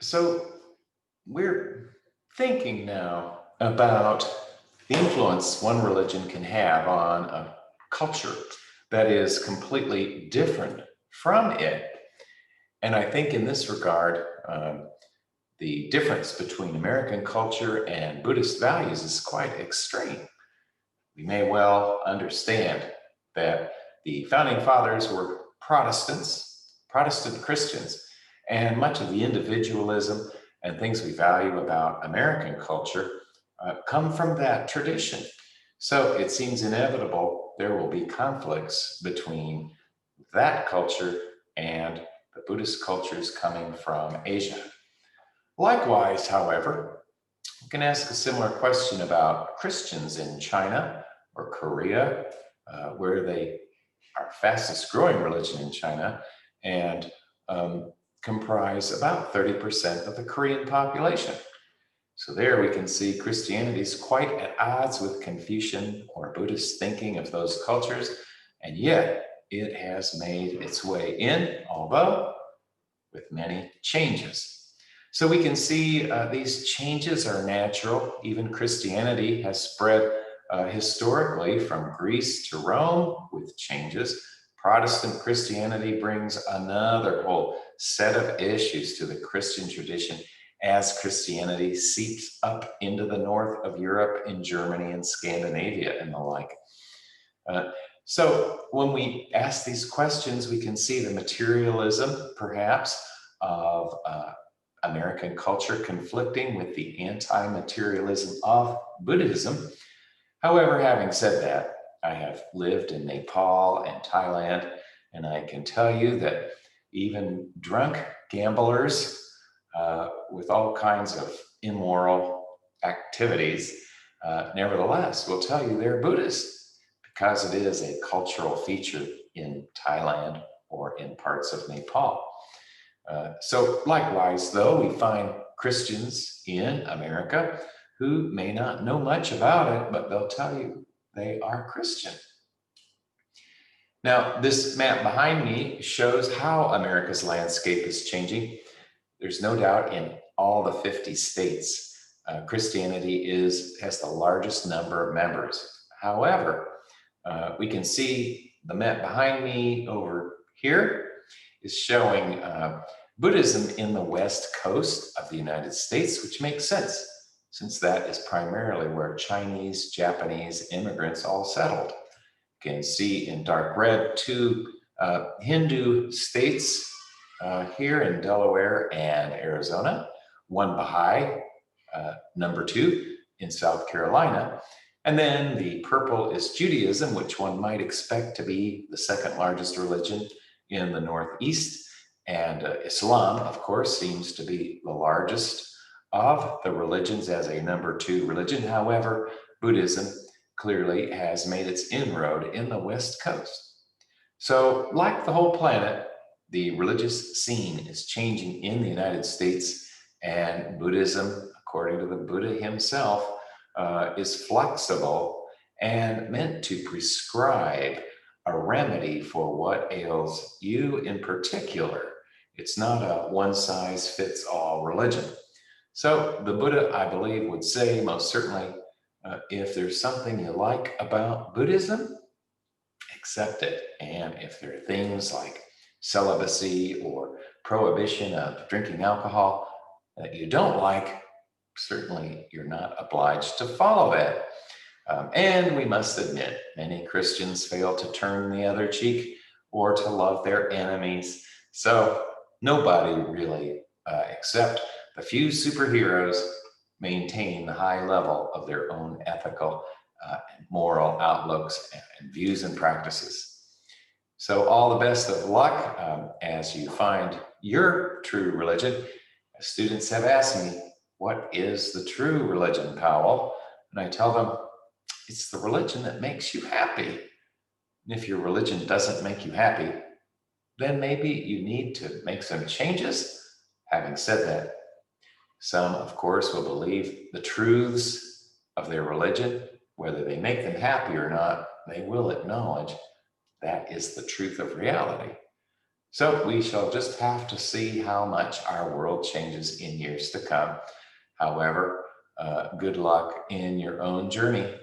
So we're thinking now about the influence one religion can have on a culture that is completely different from it. And I think in this regard, the difference between American culture and Buddhist values is quite extreme. We may well understand that the founding fathers were Protestants, Protestant Christians, and much of the individualism and things we value about American culture come from that tradition. So it seems inevitable there will be conflicts between that culture and the Buddhist cultures coming from Asia. Likewise, however, you can ask a similar question about Christians in China or Korea, where they are fastest growing religion in China and comprise about 30% of the Korean population. So there we can see Christianity is quite at odds with Confucian or Buddhist thinking of those cultures, and yet it has made its way in, although with many changes. So we can see these changes are natural. Even Christianity has spread historically from Greece to Rome with changes. Protestant Christianity brings another whole set of issues to the Christian tradition as Christianity seeps up into the north of Europe in Germany and Scandinavia and the like. Uh, so when we ask these questions, we can see the materialism, perhaps, of American culture conflicting with the anti-materialism of Buddhism. However, having said that, I have lived in Nepal and Thailand, and I can tell you that even drunk gamblers with all kinds of immoral activities, nevertheless, will tell you they're Buddhist because it is a cultural feature in Thailand or in parts of Nepal. So likewise, though, we find Christians in America who may not know much about it, but they'll tell you they are Christian. Now, this map behind me shows how America's landscape is changing. There's no doubt in all the 50 states, Christianity has the largest number of members. However, we can see the map behind me over here is showing Buddhism in the west coast of the United States, which makes sense since that is primarily where Chinese, Japanese immigrants all settled. You can see in dark red two Hindu states here in Delaware and Arizona, one Baha'i, number two in South Carolina. And then the purple is Judaism, which one might expect to be the second largest religion in the Northeast. And Islam, of course, seems to be the largest of the religions as a number two religion. However, Buddhism clearly has made its inroad in the West Coast. So, like the whole planet, the religious scene is changing in the United States, and Buddhism, according to the Buddha himself, is flexible and meant to prescribe a remedy for what ails you in particular. It's not a one size fits all religion. So the Buddha, I believe, would say most certainly, if there's something you like about Buddhism, accept it. And if there are things like celibacy or prohibition of drinking alcohol that you don't like, certainly you're not obliged to follow that. And we must admit, many Christians fail to turn the other cheek or to love their enemies. So nobody really, except the few superheroes, maintain the high level of their own ethical and moral outlooks and views and practices. So all the best of luck as you find your true religion. Students have asked me, what is the true religion, Powell? And I tell them, it's the religion that makes you happy. And if your religion doesn't make you happy, then maybe you need to make some changes. Having said that, some, of course, will believe the truths of their religion, whether they make them happy or not, they will acknowledge that is the truth of reality. So we shall just have to see how much our world changes in years to come. However, good luck in your own journey.